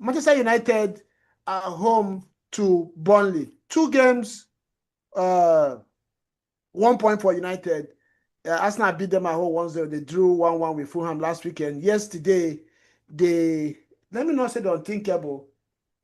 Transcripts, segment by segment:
Manchester United are home to Burnley. 2 games, 1 point for United. Arsenal beat them at home 1-0. They drew 1-1 with Fulham last weekend. Yesterday, let me not say the unthinkable.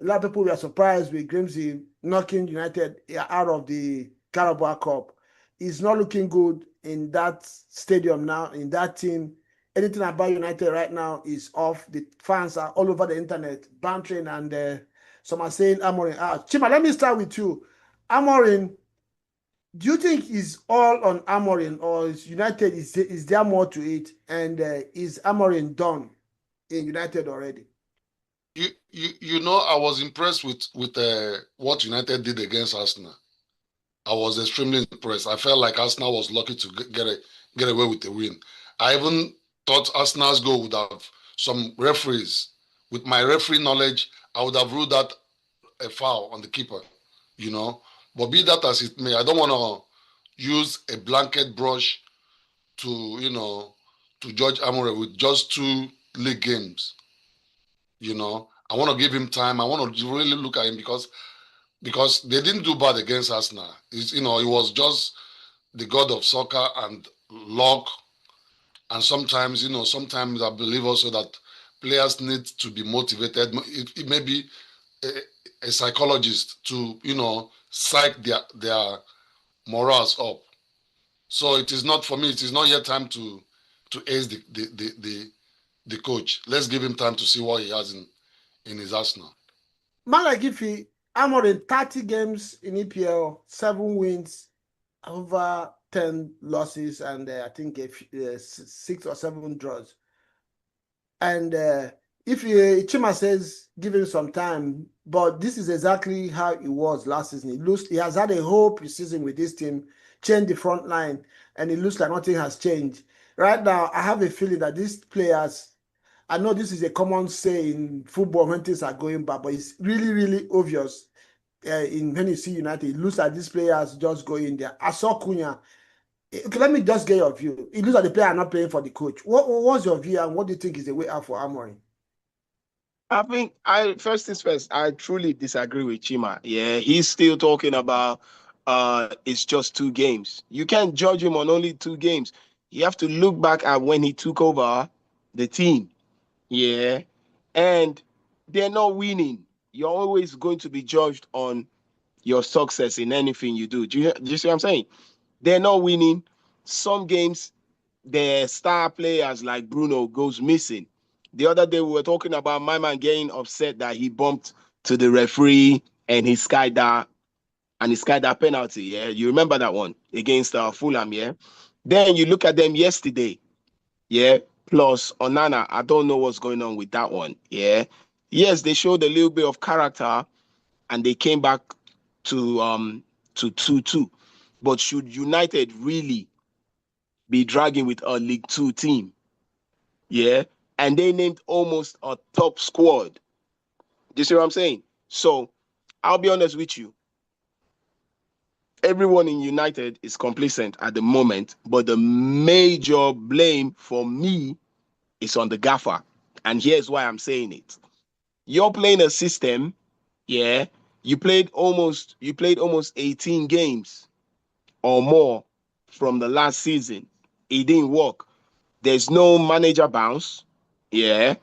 A lot of people were surprised with Grimsby knocking United out of the Carabao Cup. It's not looking good in that stadium now, in that team. Anything about United right now is off. The fans are all over the internet bantering, and some are saying Amorim out. Chima, let me start with you. Amorim, do you think it's all on Amorim, or is United, is there more to it? And is Amorim done in United already? You know, I was impressed with what United did against Arsenal. I was extremely impressed. I felt like Arsenal was lucky to get away with the win. I even thought Arsenal's goal would have some referees. With my referee knowledge, I would have ruled out a foul on the keeper, you know. But be that as it may, I don't want to use a blanket brush to, to judge Amorim with just 2 league games. You know, I want to give him time. I want to really look at him because they didn't do bad against Arsenal. It was just the god of soccer and luck. And sometimes, sometimes I believe also that players need to be motivated. It may be a psychologist to, psych their morals up. So it is not, for me, it is not yet time to ace the coach. Let's give him time to see what he has in his arsenal. Man like Ife, Amorim, 30 games in EPL, 7 wins, over 10 losses, and I think 6 or 7 draws. And if Chima says give him some time, but this is exactly how it was last season. He has had a whole preseason with this team, changed the front line, and it looks like nothing has changed. Right now, I have a feeling that these players, I know this is a common say in football when things are going bad, but it's really, really obvious when you see United. It looks like these players just go in there. I saw Cunha. Okay, let me just get your view. It looks like the player are not playing for the coach. What's your view, and what do you think is the way out for Amorim? I think first things first, I truly disagree with Chima. Yeah, he's still talking about it's just 2 games. You can't judge him on only 2 games. You have to look back at when he took over the team. Yeah. And they're not winning. You're always going to be judged on your success in anything you do. Do you see what I'm saying? They're not winning. Some games, their star players like Bruno goes missing. The other day we were talking about my man getting upset that he bumped to the referee and he skied that penalty. Yeah, you remember that one against Fulham. Yeah. Then you look at them yesterday. Yeah. Plus Onana, I don't know what's going on with that one. Yeah. Yes, they showed a little bit of character and they came back to 2-2. But should United really be dragging with a League 2 team? Yeah. And they named almost a top squad. Do you see what I'm saying? So I'll be honest with you. Everyone in United is complacent at the moment, but the major blame for me is on the gaffer. And here's why I'm saying it. You're playing a system, yeah. You played almost 18 games or more from the last season. It didn't work. There's no manager bounce, yeah.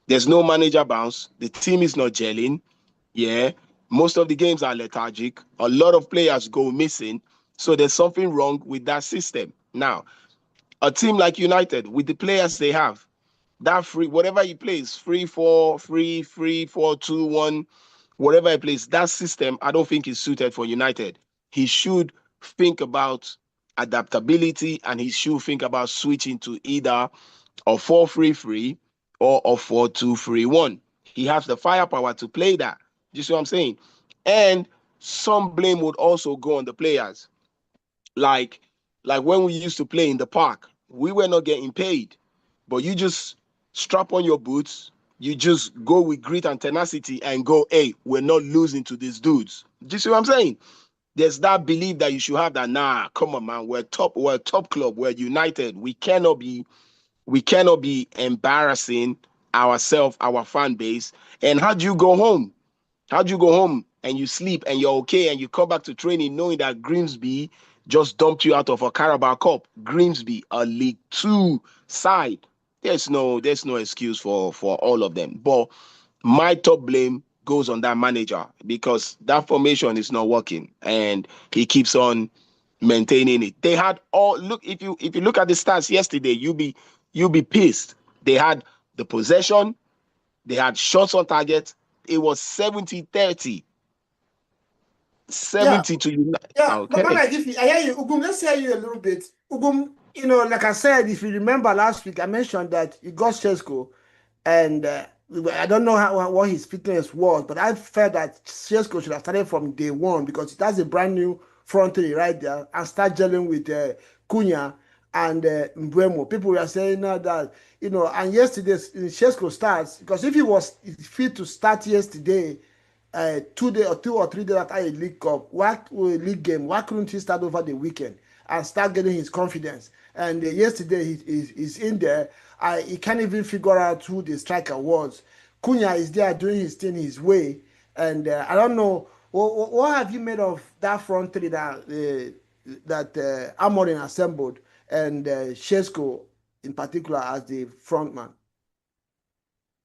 There's no manager bounce. The team is not gelling, yeah. Most of the games are lethargic. A lot of players go missing. So there's something wrong with that system. Now, a team like United, with the players they have, that whatever he plays, 3-4, 3-4-2-1, whatever he plays, that system, I don't think is suited for United. He should think about adaptability and he should think about switching to either a 4-3-3 or a 4-2-3-1. He has the firepower to play that. Do you see what I'm saying? And some blame would also go on the players. Like when we used to play in the park, we were not getting paid, but you just strap on your boots, you just go with grit and tenacity and go, hey, we're not losing to these dudes. Do you see what I'm saying? There's that belief that you should have that, nah, come on, man, we're a top club, we're United. We cannot be embarrassing ourselves, our fan base. And how do you go home? How do you go home and you sleep and you're okay and you come back to training knowing that Grimsby just dumped you out of a Carabao Cup? Grimsby, a League Two side. There's no excuse for all of them. But my top blame goes on that manager because that formation is not working and he keeps on maintaining it. They had all look if you look at the stats yesterday, you'll be pissed. They had the possession, they had shots on target. It was 70-30. Yeah, 70 to United. yeah. But Okay. like, if I hear you, Ugum, let's hear you a little bit. Ugum, like I said, if you remember last week, I mentioned that you got Shesko, and I don't know what his fitness was, but I felt that Shesko should have started from day one because that's a brand new front three right there and start gelling with Cunha and Mbeumo. People were saying that, and yesterday Shesko starts because if he was fit to start yesterday, 2 days or 2 or 3 days after a league cup, league game, why couldn't he start over the weekend and start getting his confidence? And yesterday he's in there. He can't even figure out who the striker was. Cunha is there doing his thing his way, and I don't know what have you made of that front three that Amorim assembled and Shesko in particular as the front man.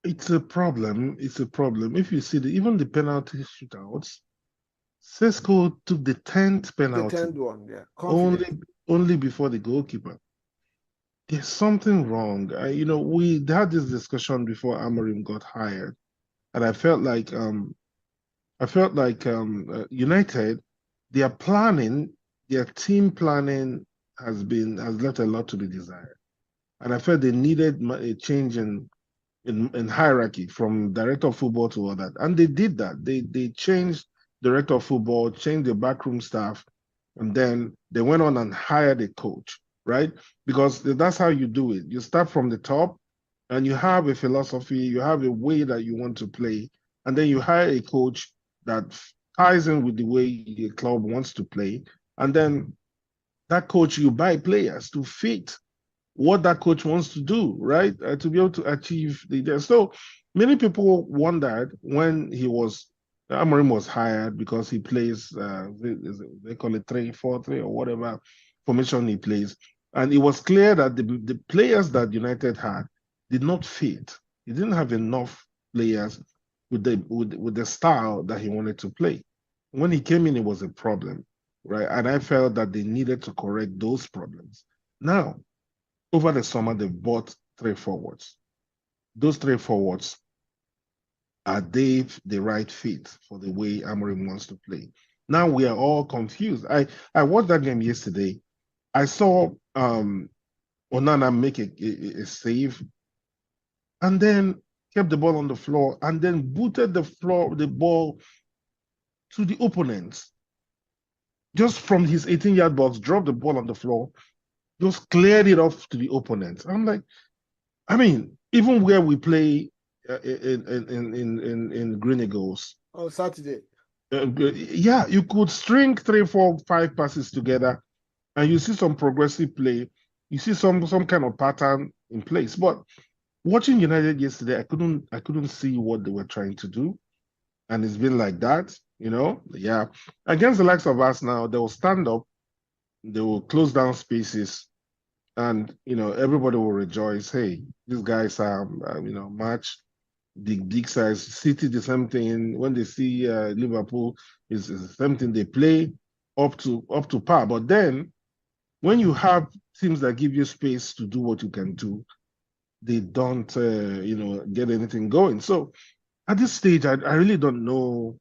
It's a problem. It's a problem. If you see even the penalty shootouts, Sesko took the 10th The penalty 10th one, yeah. only before the goalkeeper. There's something wrong. We had this discussion before Amorim got hired, and I felt like United, their team planning has left a lot to be desired, and I felt they needed a change in hierarchy from director of football to all that. And they did that. They changed director of football, changed the backroom staff, and then they went on and hired a coach, right? Because that's how you do it. You start from the top and you have a philosophy, you have a way that you want to play, and then you hire a coach that ties in with the way the club wants to play. And then that coach, you buy players to fit what that coach wants to do, right? To be able to achieve so many people wondered when Amorim was hired because he plays they call it 3-4-3 or whatever formation he plays, and it was clear that the players that United had did not fit. He didn't have enough players with the style that he wanted to play. When he came in, it was a problem, right? And I felt that they needed to correct those problems. Now, over the summer, they bought 3 forwards. Those 3 forwards, are they the right fit for the way Amorim wants to play? Now we are all confused. I watched that game yesterday. I saw Onana make a save and then kept the ball on the floor and then booted the ball to the opponent. Just from his 18-yard box, dropped the ball on the floor, just cleared it off to the opponent. I'm like, even where we play in Green Eagles on Saturday, yeah, you could string 3, 4, 5 passes together, and you see some progressive play. You see some kind of pattern in place. But watching United yesterday, I couldn't see what they were trying to do, and it's been like that. Yeah. Against the likes of us now, they will stand up, they will close down spaces, and everybody will rejoice. Hey, these guys are match the big size. City the same thing. When they see Liverpool, is the same thing. They play up to par. But then when you have teams that give you space to do what you can do, they don't get anything going. So at this stage, I really don't know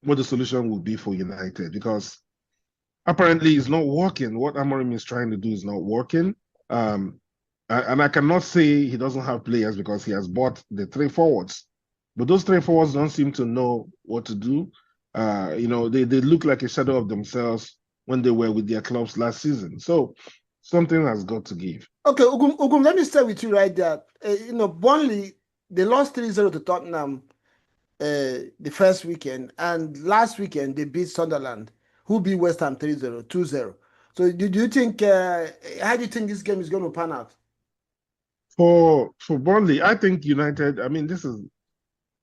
what the solution would be for United, because apparently it's not working. What Amorim is trying to do is not working. And I cannot say he doesn't have players because he has bought the 3 forwards. But those 3 forwards don't seem to know what to do. They look like a shadow of themselves when they were with their clubs last season. So something has got to give. Okay, Ugum, let me stay with you right there. Burnley, they lost 3-0 to Tottenham the first weekend, and last weekend they beat Sunderland, who beat West Ham 3-0, 2-0. So do you think, how do you think this game is going to pan out? For Burnley, I think United. I mean, this is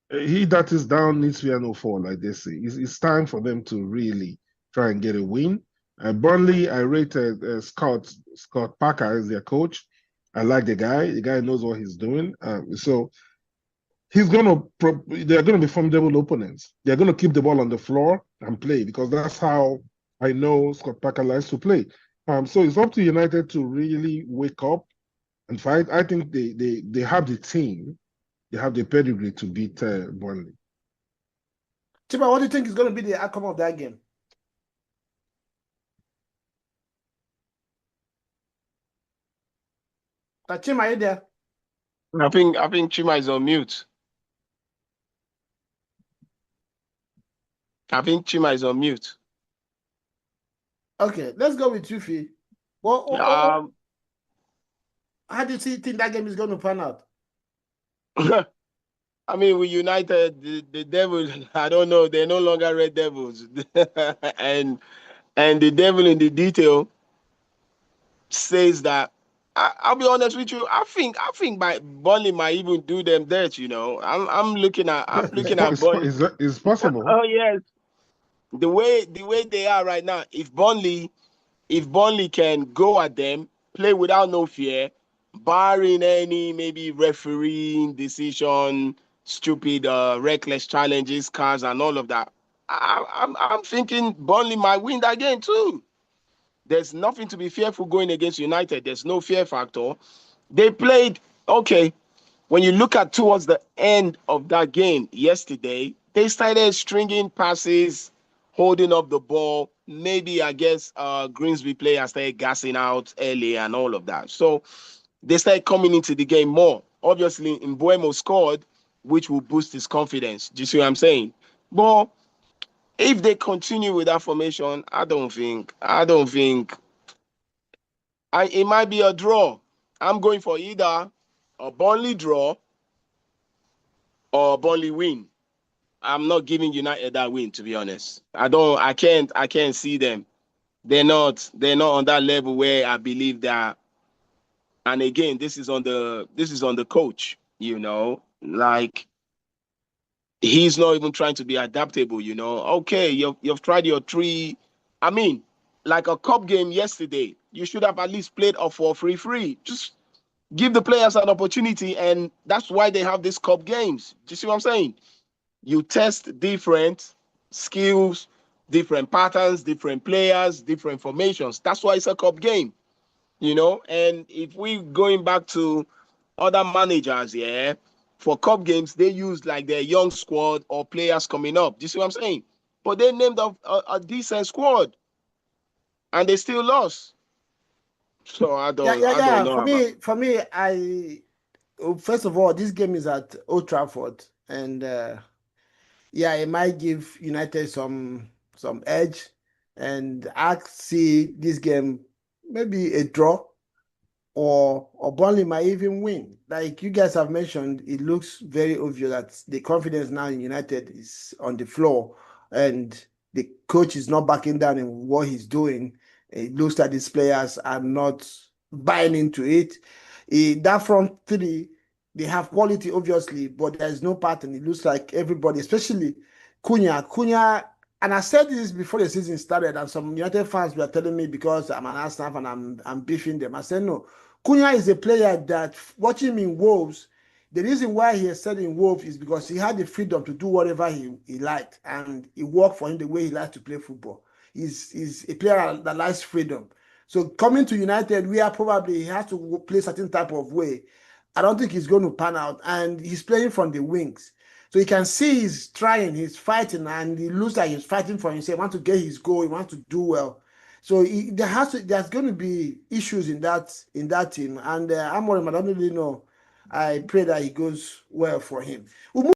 he that is down needs fear no fall, like they say. It's time for them to really try and get a win. Burnley, I rated Scott Parker as their coach. I like the guy. The guy knows what he's doing. So they're gonna be formidable opponents. They're gonna keep the ball on the floor and play because that's how I know Scott Parker likes to play. So it's up to United to really wake up and fight. I think they have the team, they have the pedigree to beat Burnley. Chima, what do you think is going to be the outcome of that game? Chima, are you there? I think Chima is on mute. I think Chima is on mute. Okay, let's go with Tufi. How do you think that game is going to pan out? I mean, with United, the Devils, I don't know, they're no longer Red Devils. and the devil in the detail says that I'll be honest with you. I think Burnley might even do them dirt. I'm looking at Burnley. It's possible. Oh yes, the way they are right now. If Burnley can go at them, play without no fear, barring any maybe refereeing decision, stupid, reckless challenges, cars, and all of that. I'm thinking Burnley might win that game too. There's nothing to be fearful going against United. There's no fear factor. They played okay. When you look at towards the end of that game yesterday, they started stringing passes, holding up the ball. Maybe I guess Greensby players started gassing out early and all of that. So they started coming into the game more. Obviously, Mbuemo scored, which will boost his confidence. Do you see what I'm saying? But if they continue with that formation, I don't think it might be a draw. I'm going for either a Burnley draw or Burnley win. I'm not giving United that win, to be honest. I can't see them. They're not on that level where I believe that. And again, this is on the coach, like he's not even trying to be adaptable, Okay, you've tried your three. I mean, like a cup game yesterday, you should have at least played a 4-3-3. Just give the players an opportunity, and that's why they have these cup games. Do you see what I'm saying? You test different skills, different patterns, different players, different formations. That's why it's a cup game, And if we going back to other managers, yeah, for cup games, they use like their young squad or players coming up. Do you see what I'm saying? But they named a decent squad, and they still lost. So I don't know. For me, first of all, this game is at Old Trafford, and it might give United some edge, and I see this game maybe a draw, or Burnley might even win. Like you guys have mentioned, it looks very obvious that the confidence now in United is on the floor, and the coach is not backing down in what he's doing. It looks like these players are not buying into it. That front three, they have quality, obviously, but there's no pattern. It looks like everybody, especially Cunha, and I said this before the season started, and some United fans were telling me because I'm an Arsenal fan and I'm beefing them. I said, no, Cunha is a player that, watching him in Wolves, the reason why he has said in Wolves is because he had the freedom to do whatever he liked, and it worked for him the way he likes to play football. He's a player that likes freedom. So coming to United, we are probably he has to play certain type of way. I don't think he's going to pan out, and he's playing from the wings. So you can see he's trying, he's fighting, and he looks like he's fighting for himself. He wants to get his goal, he wants to do well. So there's going to be issues in that team, and Amorim, I don't really know. I pray that he goes well for him. We'll